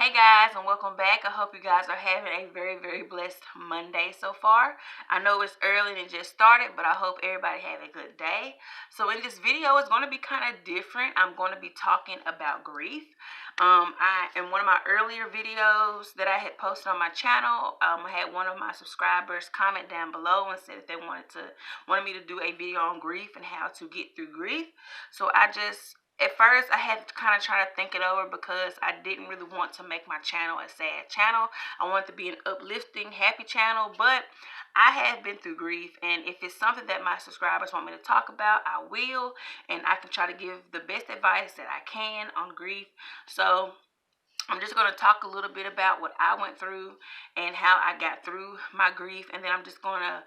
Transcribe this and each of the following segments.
Hey guys, and welcome back. I hope you guys are having a very blessed Monday so far. I know it's early and it just started, but I hope everybody have a good day. So in this video, it's going to be kind of different. I'm going to be talking about grief. In one of my earlier videos that I had posted on my channel, I had one of my subscribers comment down below and said that they wanted me to do a video on grief and how to get through grief. So at first, I had to kind of try to think it over because I didn't really want to make my channel a sad channel. I wanted to be an uplifting, happy channel, but I have been through grief, and if it's something that my subscribers want me to talk about, I will, and I can try to give the best advice that I can on grief. So I'm just going to talk a little bit about what I went through and how I got through my grief, and then I'm just going to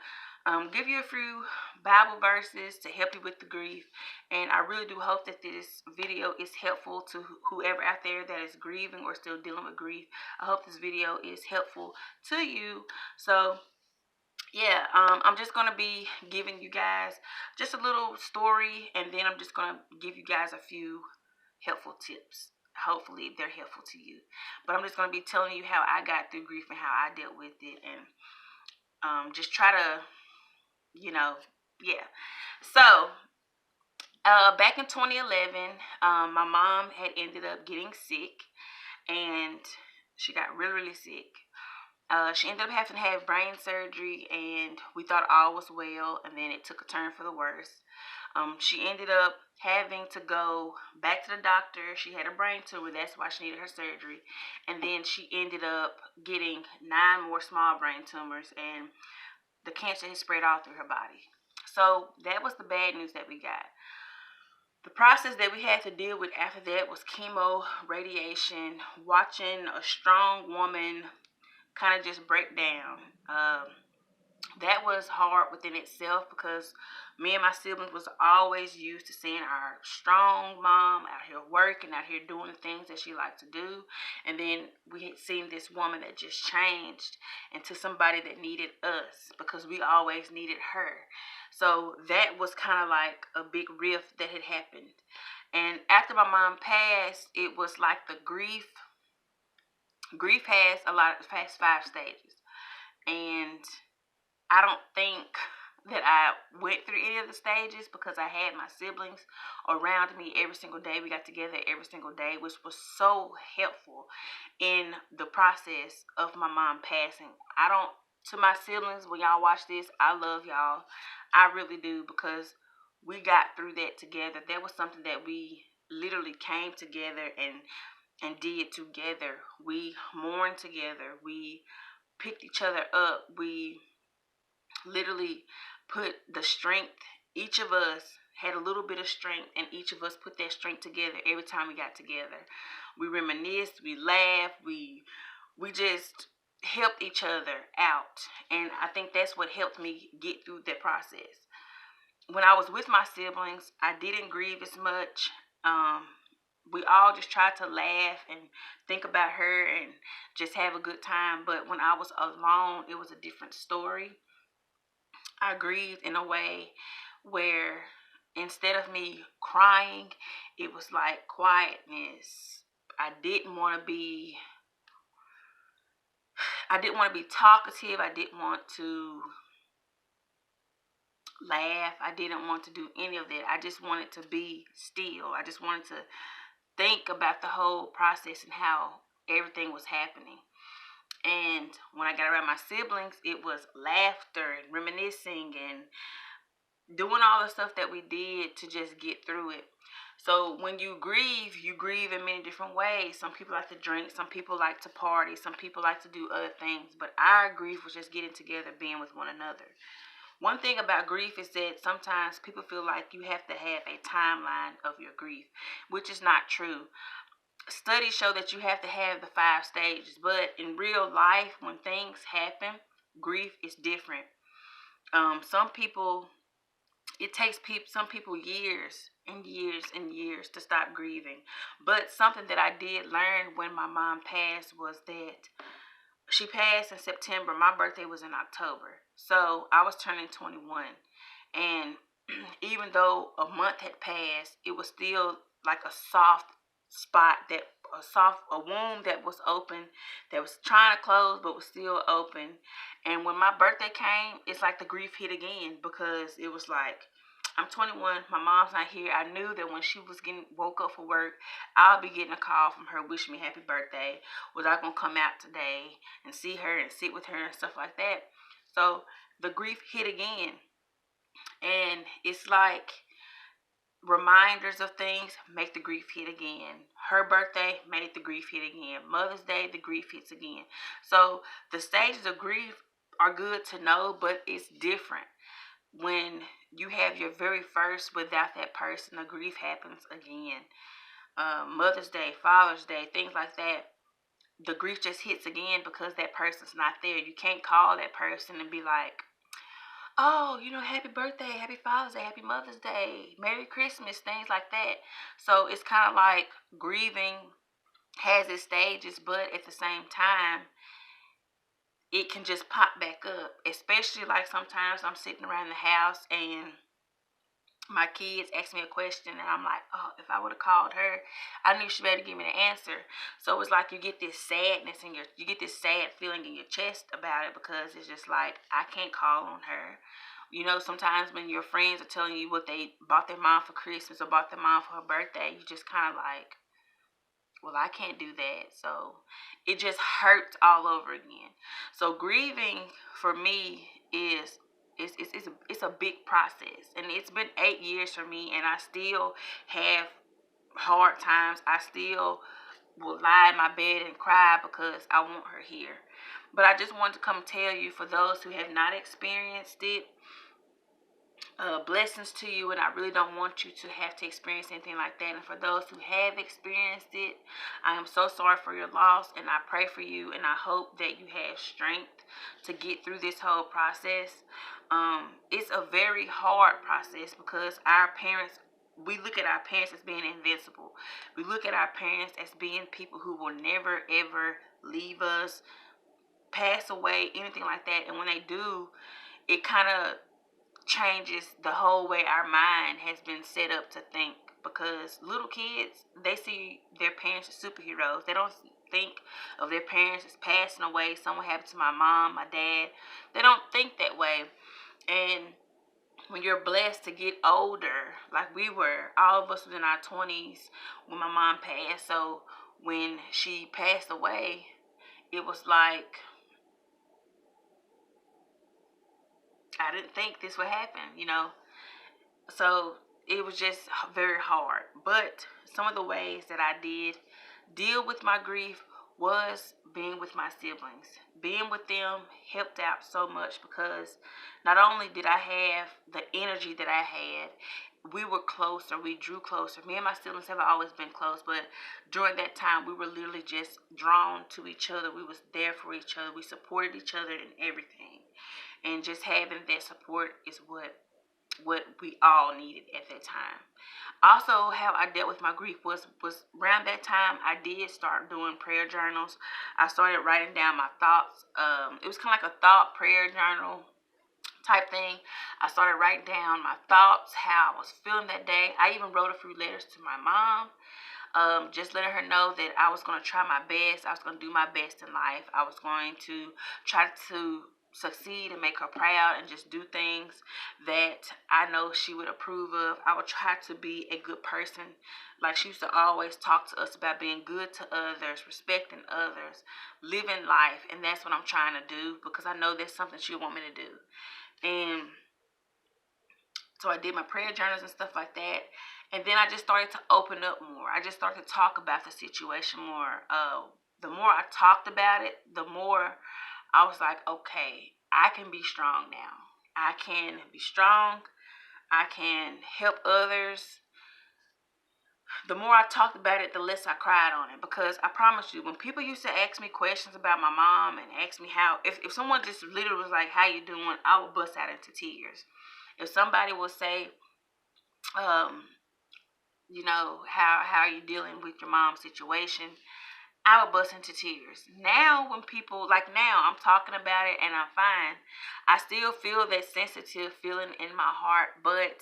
give you a few Bible verses to help you with the grief. And I really do hope that this video is helpful to whoever out there that is grieving or still dealing with grief. I hope this video is helpful to you. So yeah, I'm just going to be giving you guys just a little story, and then I'm just going to give you guys a few helpful tips. Hopefully they're helpful to you. But I'm just going to be telling you how I got through grief and how I dealt with it, and just try to, yeah. So back in 2011, my mom had ended up getting sick, and she got really sick. She ended up having to have brain surgery, and we thought all was well, and then it took a turn for the worse. She ended up having to go back to the doctor. She had a brain tumor. That's why she needed her surgery. And then she ended up getting 9 more small brain tumors, and the cancer had spread all through her body. So that was the bad news that we got. The process that we had to deal with after that was chemo, radiation, watching a strong woman kind of just break down. That was hard within itself because me and my siblings was always used to seeing our strong mom out here working, out here doing the things that she liked to do. And then we had seen this woman that just changed into somebody that needed us because we always needed her. So that was kind of like a big rift that had happened. And after my mom passed, it was like the grief has 5 stages. And I don't think that I went through any of the stages because I had my siblings around me every single day. We got together every single day, which was so helpful in the process of my mom passing. To my siblings, when y'all watch this, I love y'all. I really do, because we got through that together. That was something that we literally came together and did together. We mourned together. We picked each other up. We literally put the strength. Each of us had a little bit of strength, and each of us put that strength together every time we got together. We reminisced, we laughed, we just helped each other out. And I think that's what helped me get through that process. When I was with my siblings, I didn't grieve as much. We all just tried to laugh and think about her and just have a good time. But when I was alone, it was a different story. I grieved in a way where instead of me crying, it was like quietness. I didn't want to be talkative. I didn't want to laugh. I didn't want to do any of that. I just wanted to be still. I just wanted to think about the whole process and how everything was happening. And when I got around my siblings, it was laughter and reminiscing and doing all the stuff that we did to just get through it. So when you grieve in many different ways. Some people like to drink, some people like to party, some people like to do other things. But our grief was just getting together, being with one another. One thing about grief is that sometimes people feel like you have to have a timeline of your grief, which is not true. Studies show that you have to have the 5 stages, but in real life, when things happen, grief is different. It takes some people years and years and years to stop grieving. But something that I did learn when my mom passed was that she passed in September. My birthday was in October. So I was turning 21. And even though a month had passed, it was still like a soft spot that a womb that was open, that was trying to close but was still open. And when my birthday came, it's like the grief hit again, because it was like, I'm 21, my mom's not here. I knew that when she was getting woke up for work, I'll be getting a call from her wishing me happy birthday. Was I gonna come out today and see her and sit with her and stuff like that? So the grief hit again, and it's like reminders of things make the grief hit again. Her birthday made the grief hit again. Mother's Day, the grief hits again. So the stages of grief are good to know, but it's different when you have your very first without that person. The grief happens again. Mother's Day, Father's Day, things like that. The grief just hits again because that person's not there. You can't call that person and be like, oh, happy birthday, happy Father's Day, happy Mother's Day, Merry Christmas, things like that. So it's kind of like grieving has its stages, but at the same time, it can just pop back up. Especially like sometimes I'm sitting around the house and my kids ask me a question and I'm like, oh, if I would have called her, I knew she better give me the answer. So it's like you get this sadness in you get this sad feeling in your chest about it, because it's just like, I can't call on her. Sometimes when your friends are telling you what they bought their mom for Christmas or bought their mom for her birthday, you just kind of like, well, I can't do that. So it just hurts all over again. So grieving for me is it's a big process, and it's been 8 years for me, and I still have hard times. I still will lie in my bed and cry because I want her here. But I just wanted to come tell you, for those who have not experienced it, blessings to you, and I really don't want you to have to experience anything like that. And for those who have experienced it, I am so sorry for your loss, and I pray for you, and I hope that you have strength to get through this whole process. It's a very hard process, because we look at our parents as being invincible. We look at our parents as being people who will never ever leave us, pass away, anything like that. And when they do, it kind of changes the whole way our mind has been set up to think, because little kids, they see their parents as superheroes. They don't think of their parents as passing away. Something happened to my mom, my dad. They don't think that way. And when you're blessed to get older, like we were, all of us was in our 20s when my mom passed. So when she passed away, it was like, I didn't think this would happen. So it was just very hard. But some of the ways that I did deal with my grief was being with my siblings. Being with them helped out so much, because not only did I have the energy that I had, we were closer, we drew closer. Me and my siblings have always been close, but during that time, we were literally just drawn to each other. We was there for each other. We supported each other in everything. And just having that support is what we all needed at that time. Also, how I dealt with my grief was around that time I did start doing prayer journals. I started writing down my thoughts. It was kind of like a thought prayer journal type thing. I started writing down my thoughts, how I was feeling that day. I even wrote a few letters to my mom, just letting her know that I was going to try my best. I was going to do my best in life. I was going to try to succeed and make her proud, and just do things that I know she would approve of. I would try to be a good person. Like, she used to always talk to us about being good to others, respecting others, living life. And that's what I'm trying to do, because I know that's something she would want me to do. And so I did my prayer journals and stuff like that. And then I just started to open up more. I just started to talk about the situation more. The more I talked about it, the more I was like, okay, I can be strong now. I can be strong. I can help others. The more I talked about it, the less I cried on it. Because I promise you, when people used to ask me questions about my mom and ask me how, if someone just literally was like, how you doing, I would bust out into tears. If somebody would say, how are you dealing with your mom's situation, I would bust into tears. Now, when people, like now, I'm talking about it and I'm fine. I still feel that sensitive feeling in my heart, but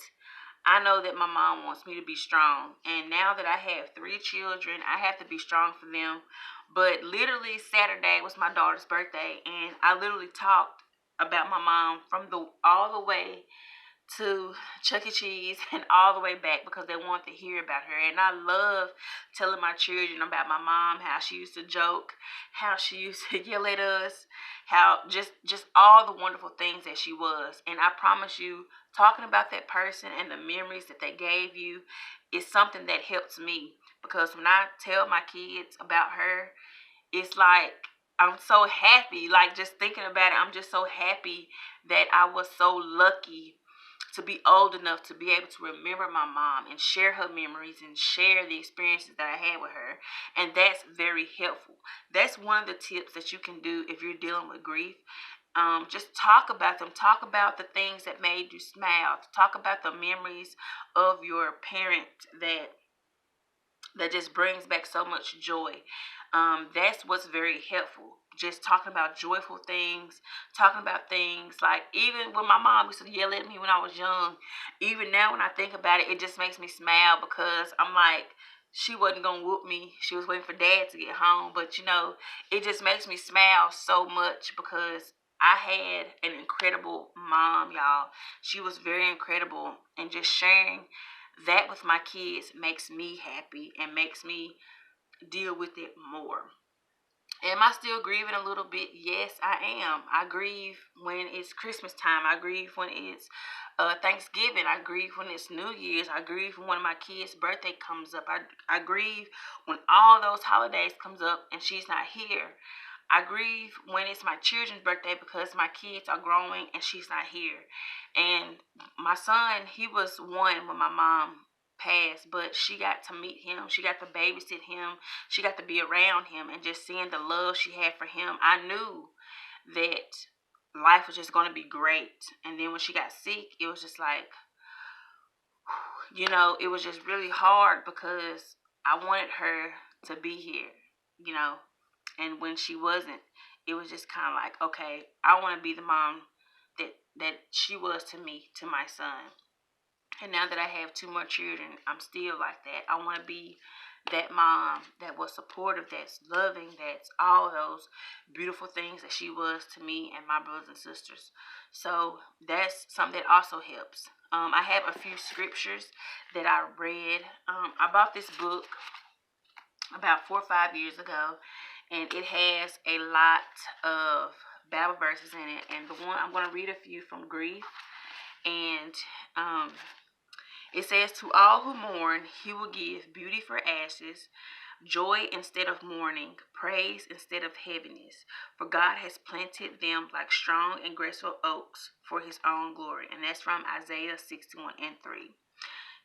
I know that my mom wants me to be strong. And now that I have 3 children, I have to be strong for them. But literally Saturday was my daughter's birthday, and I literally talked about my mom from the all the way to Chuck E. Cheese and all the way back because they want to hear about her. And I love telling my children about my mom, how she used to joke, how she used to yell at us, how just all the wonderful things that she was. And I promise you, talking about that person and the memories that they gave you is something that helps me, because when I tell my kids about her, it's like I'm so happy. Like, just thinking about it, I'm just so happy that I was so lucky to be old enough to be able to remember my mom and share her memories and share the experiences that I had with her. And that's very helpful. That's one of the tips that you can do if you're dealing with grief. Just talk about them. Talk about the things that made you smile. Talk about the memories of your parent that just brings back so much joy. That's what's very helpful. Just talking about joyful things, talking about things like, even when my mom used to yell at me when I was young, even now when I think about it, it just makes me smile because I'm like, she wasn't gonna whoop me. She was waiting for dad to get home. But it just makes me smile so much because I had an incredible mom, y'all. She was very incredible, and just sharing that with my kids makes me happy and makes me deal with it more. Am I still grieving a little bit? Yes, I am. I grieve when it's Christmas time. I grieve when it's Thanksgiving. I grieve when it's New Year's. I grieve when one of my kids' birthday comes up. I grieve when all those holidays comes up and she's not here. I grieve when it's my children's birthday because my kids are growing and she's not here. And my son, he was 1 when my mom passed, but she got to meet him. She got to babysit him. She got to be around him, and just seeing the love she had for him, I knew that life was just going to be great. And then when she got sick, it was just like, it was just really hard because I wanted her to be here, you know. And when she wasn't, it was just kind of like, okay, I want to be the mom that she was to me, to my son. And now that I have 2 more children, I'm still like that. I want to be that mom that was supportive, that's loving, that's all those beautiful things that she was to me and my brothers and sisters. So that's something that also helps. I have a few scriptures that I read. I bought this book about 4 or 5 years ago, and it has a lot of Bible verses in it. And the one I'm going to read a few from grief, and it says, "To all who mourn, he will give beauty for ashes, joy instead of mourning, praise instead of heaviness. For God has planted them like strong and graceful oaks for his own glory." And that's from Isaiah 61:3.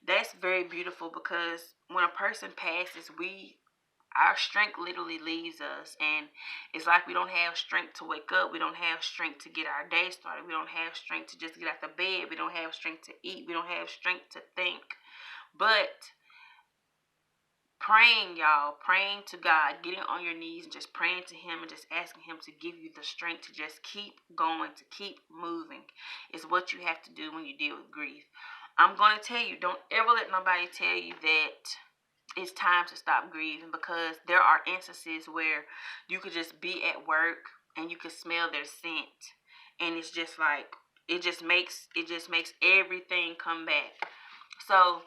That's very beautiful because when a person passes, our strength literally leaves us, and it's like we don't have strength to wake up. We don't have strength to get our day started. We don't have strength to just get out the bed. We don't have strength to eat. We don't have strength to think. But praying, y'all, praying to God, getting on your knees and just praying to him and just asking him to give you the strength to just keep going, to keep moving, is what you have to do when you deal with grief. I'm going to tell you, don't ever let nobody tell you that it's time to stop grieving, because there are instances where you could just be at work and you could smell their scent, and it's just like, it just makes everything come back. So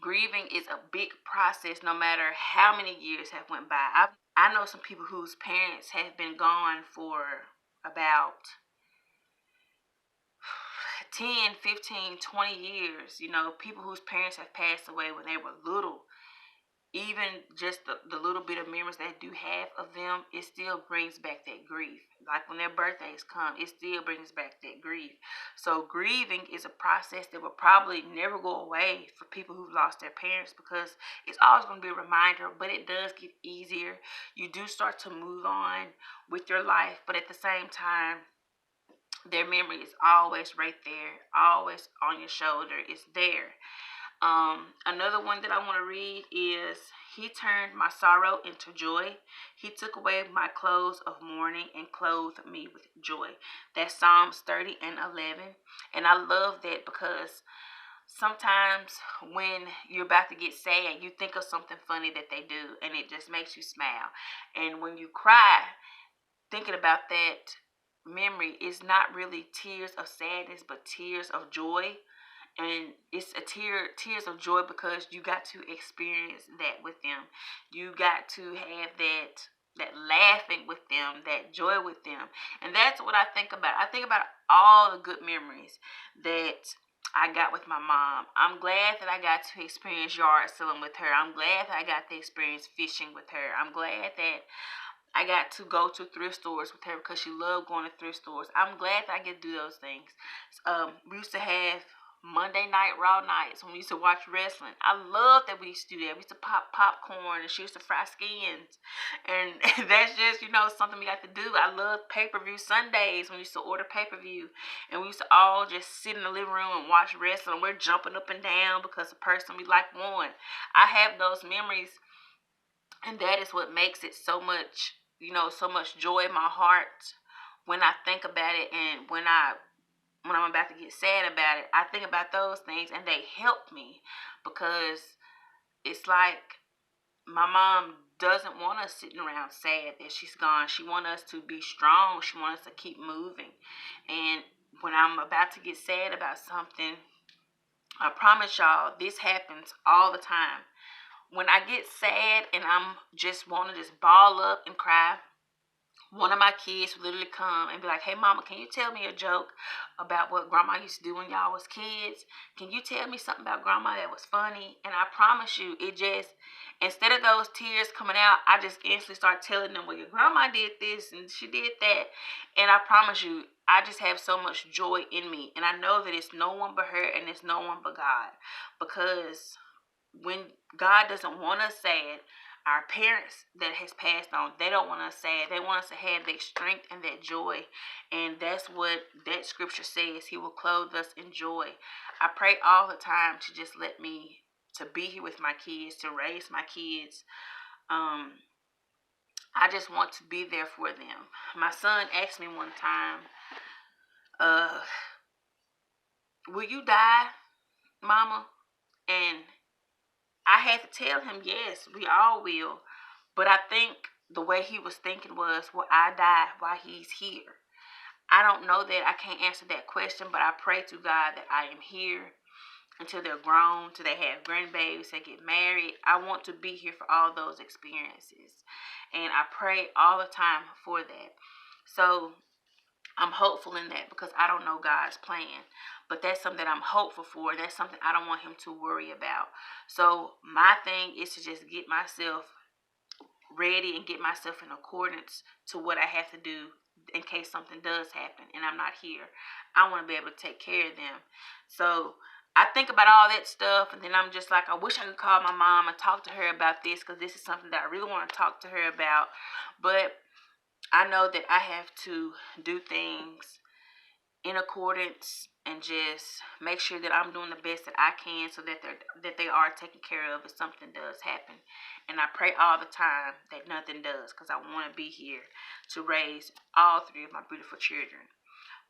grieving is a big process no matter how many years have went by. I know some people whose parents have been gone for about 10, 15, 20 years. People whose parents have passed away when they were little. Even just the little bit of memories they do have of them, it still brings back that grief. Like when their birthdays come, it still brings back that grief. So grieving is a process that will probably never go away for people who've lost their parents, because it's always going to be a reminder, but it does get easier. You do start to move on with your life, but at the same time, their memory is always right there, always on your shoulder. It's there. Another one that I want to read is, "He turned my sorrow into joy. He took away my clothes of mourning and clothed me with joy." That's Psalms 30:11. And I love that because sometimes when you're about to get sad, you think of something funny that they do, and it just makes you smile. And when you cry, thinking about that memory, is not really tears of sadness, but tears of joy. And it's a tears of joy because you got to experience that with them. You got to have that laughing with them, that joy with them. And that's what I think about. I think about all the good memories that I got with my mom. I'm glad that I got to experience yard selling with her. I'm glad that I got to experience fishing with her. I'm glad that I got to go to thrift stores with her because she loved going to thrift stores. I'm glad that I get to do those things. We used to have Monday night raw nights when we used to watch wrestling. I love that we used to do that. We used to pop popcorn and she used to fry skins. And that's just, something we got to do. I love pay-per-view Sundays when we used to order pay-per-view. And we used to all just sit in the living room and watch wrestling. We're jumping up and down because the person we like won. I have those memories, and that is what makes it so much, so much joy in my heart when I think about it. And when I'm about to get sad about it, I think about those things, and they help me because it's like my mom doesn't want us sitting around sad that she's gone. She wants us to be strong. She wants us to keep moving. And when I'm about to get sad about something, I promise y'all, this happens all the time. When I get sad and I'm just want to just ball up and cry, one of my kids would literally come and be like, "Hey mama, can you tell me a joke about what grandma used to do when y'all was kids? Can you tell me something about grandma that was funny?" And I promise you, it just, instead of those tears coming out, I just instantly start telling them, "Well, your grandma did this and she did that." And I promise you, I just have so much joy in me. And I know that it's no one but her and it's no one but God. Because when God doesn't want us sad, our parents that has passed on, they don't want us sad. They want us to have that strength and that joy. And that's what that scripture says. He will clothe us in joy. I pray all the time to just let me to be here with my kids, to raise my kids. I just want to be there for them. My son asked me one time, uh, "Will you die, mama?" And I had to tell him, yes, we all will. But I think the way he was thinking was, will I die while he's here? I don't know that. I can't answer that question, but I pray to God that I am here until they're grown, till they have grandbabies, they get married. I want to be here for all those experiences. And I pray all the time for that. So I'm hopeful in that because I don't know God's plan. But that's something I'm hopeful for. That's something I don't want him to worry about. So my thing is to just get myself ready and get myself in accordance to what I have to do in case something does happen and I'm not here. I want to be able to take care of them. So I think about all that stuff, and then I'm just like, I wish I could call my mom and talk to her about this because this is something that I really want to talk to her about. But I know that I have to do things in accordance and just make sure that I'm doing the best that I can so that they are taken care of if something does happen. And I pray all the time that nothing does because I want to be here to raise all three of my beautiful children.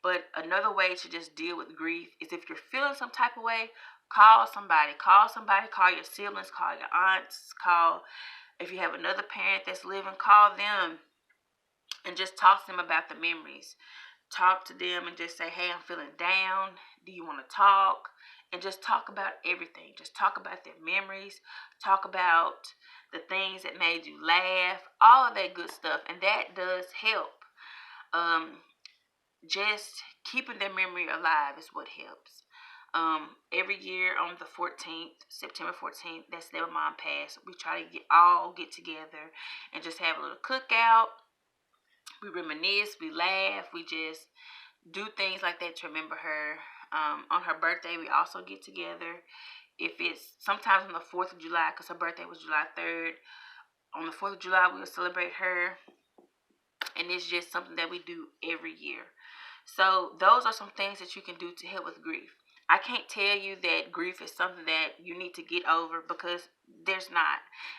But another way to just deal with grief is if you're feeling some type of way, call somebody. Call somebody. Call your siblings. Call your aunts. Call, if you have another parent that's living, call them and just talk to them about the memories. Talk to them and just say, "Hey, I'm feeling down. Do you want to talk?" And just talk about everything. Just talk about their memories. Talk about the things that made you laugh. All of that good stuff. And that does help. Just keeping their memory alive is what helps. Every year on the 14th, September 14th, that's their mom passed. We try to all get together and just have a little cookout. We reminisce, we laugh, we just do things like that to remember her. On her birthday, we also get together. If it's sometimes on the 4th of July, because her birthday was July 3rd, on the 4th of July, we'll celebrate her. And it's just something that we do every year. So those are some things that you can do to help with grief. I can't tell you that grief is something that you need to get over because there's not.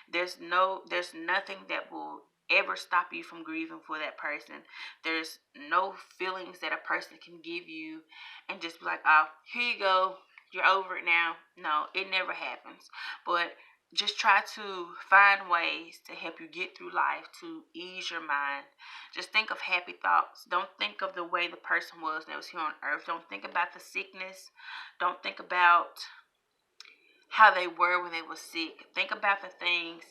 There's nothing that will ever stop you from grieving for that person. There's no feelings that a person can give you and just be like, "Oh, here you go. you're over it now. No, it never happens. But just try to find ways to help you get through life, to ease your mind. Just think of happy thoughts. Don't think of the way the person was that was here on earth. Don't think about the sickness. Don't think about how they were when they were sick. Think about the things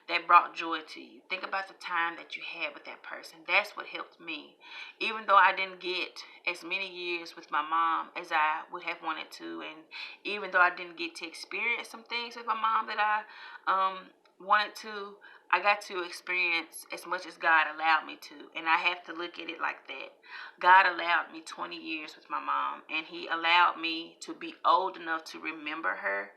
that brought joy to you. Think about the time that you had with that person. That's what helped me. Even though I didn't get as many years with my mom as I would have wanted to, and even though I didn't get to experience some things with my mom that I wanted to, I got to experience as much as God allowed me to. And I have to look at it like that. God allowed me 20 years with my mom, and He allowed me to be old enough to remember her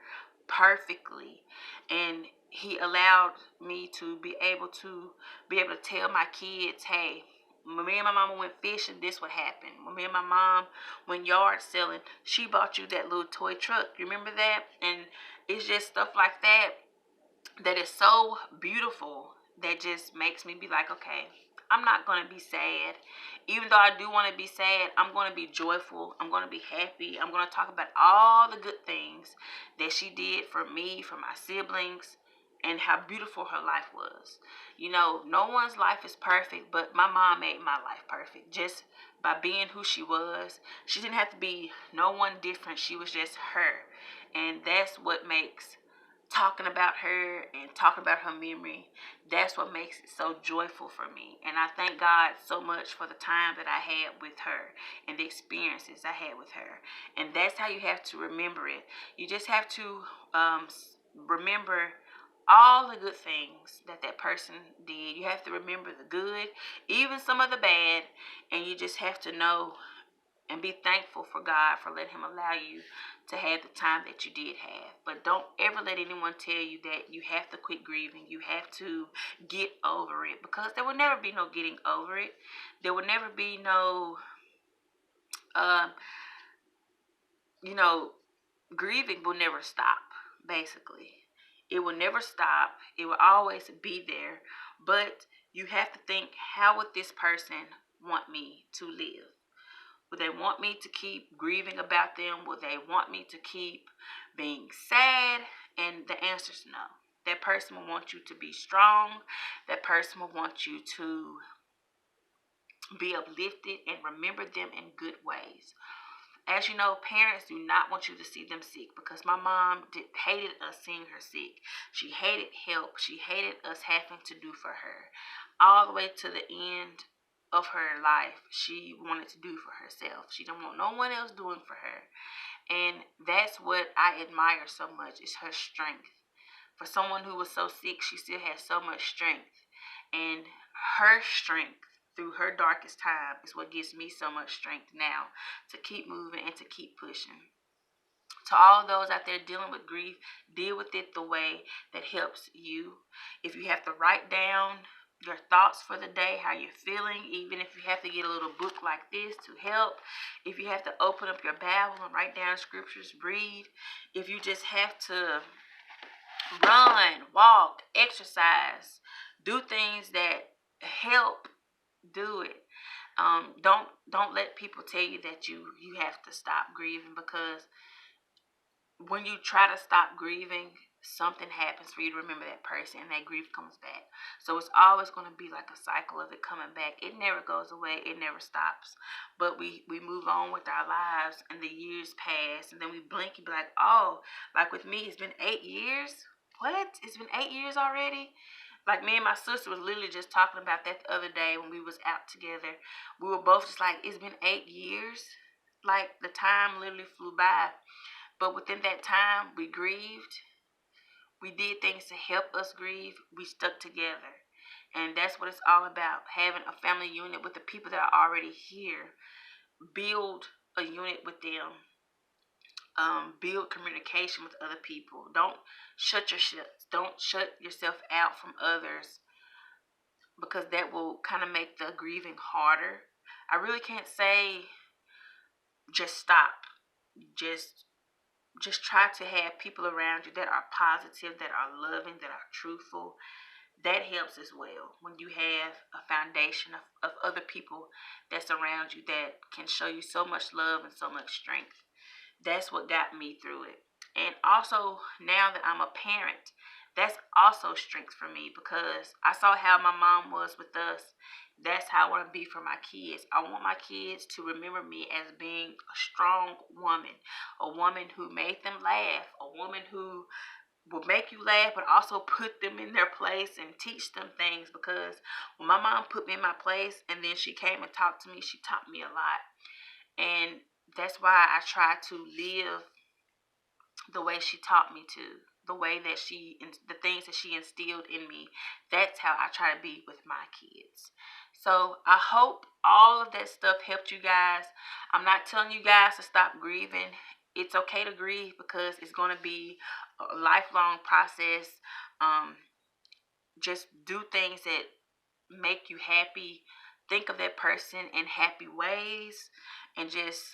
perfectly, and He allowed me to be able to tell my kids, hey, when me and my mama went fishing, this what happened. When me and my mom went yard selling, she bought you that little toy truck. You remember that? And it's just stuff like that that is so beautiful, that just makes me be like, okay, I'm not going to be sad. Even though I do want to be sad, I'm going to be joyful. I'm going to be happy. I'm going to talk about all the good things that she did for me, for my siblings, and how beautiful her life was. You know, no one's life is perfect, but my mom made my life perfect just by being who she was. She didn't have to be no one different. She was just her. And that's what makes talking about her and talking about her memory, that's what makes it so joyful for me. And I thank God so much for the time that I had with her and the experiences I had with her. And that's how you have to remember it. You just have to remember all the good things that that person did. You have to remember the good, even some of the bad, and you just have to know and be thankful for God for letting Him allow you to have the time that you did have. But don't ever let anyone tell you that you have to quit grieving. You have to get over it, because there will never be no getting over it. There will never be no, um, you know, grieving will never stop, basically. It will never stop. It will always be there. But you have to think, how would this person want me to live? Would they want me to keep grieving about them? Would they want me to keep being sad? And the answer is no. That person will want you to be strong. That person will want you to be uplifted and remember them in good ways. As you know, parents do not want you to see them sick, because my mom hated us seeing her sick. She hated help. She hated us having to do for her. All the way to the end of her life, she wanted to do for herself. She didn't want no one else doing for her. And that's what I admire so much, is her strength. For someone who was so sick, she still has so much strength. And her strength through her darkest time is what gives me so much strength now to keep moving and to keep pushing. To all those out there dealing with grief, deal with it the way that helps you. If you have to write down your thoughts for the day, how you're feeling, even if you have to get a little book like this to help, if you have to open up your Bible and write down scriptures, read, if you just have to run, walk, exercise, do things that help, do it. Don't let people tell you that you have to stop grieving, because when you try to stop grieving, something happens for you to remember that person, and that grief comes back. So it's always going to be like a cycle of it coming back. It never goes away. It never stops. But we move on with our lives, and the years pass, and then we blink and be like, oh, like with me, it's been 8 years. What? It's been 8 years already? Like, me and my sister was literally just talking about that the other day when we was out together. We were both just like, it's been 8 years. Like, the time literally flew by. But within that time, we grieved. We did things to help us grieve. We stuck together. And that's what it's all about. Having a family unit with the people that are already here. Build a unit with them. Build communication with other people. Don't shut yourself out from others, because that will kind of make the grieving harder. I really can't say just stop. Just just try to have people around you that are positive, that are loving, that are truthful. That helps as well, when you have a foundation of other people that's around you that can show you so much love and so much strength. That's what got me through it. And also, now that I'm a parent, that's also strength for me because I saw how my mom was with us. That's how I want to be for my kids. I want my kids to remember me as being a strong woman, a woman who made them laugh, a woman who will make you laugh, but also put them in their place and teach them things. Because when my mom put me in my place and then she came and talked to me, she taught me a lot. And that's why I try to live the way she taught me to, the way that the things that she instilled in me. That's how I try to be with my kids. So I hope all of that stuff helped you guys. I'm not telling you guys to stop grieving. It's okay to grieve because it's going to be a lifelong process. Um, just do things that make you happy. Think of that person in happy ways, and just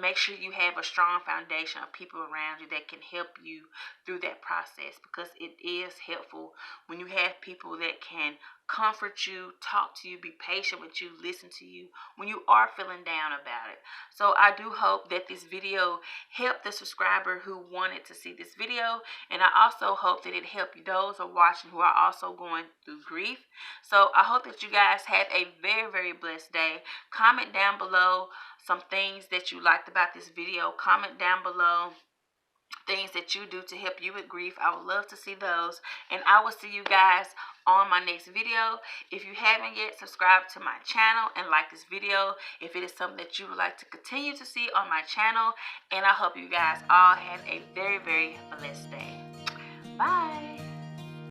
make sure you have a strong foundation of people around you that can help you through that process, because it is helpful when you have people that can comfort you, talk to you, be patient with you, listen to you when you are feeling down about it. So I do hope that this video helped the subscriber who wanted to see this video, and I also hope that it helped those who are watching who are also going through grief. So I hope that you guys have a very, very blessed day. Comment down below some things that you liked about this video. Comment down below things that you do to help you with grief. I would love to see those. And I will see you guys on my next video. If you haven't yet, subscribe to my channel and like this video if it is something that you would like to continue to see on my channel. And I hope you guys all have a very, very blessed day. Bye.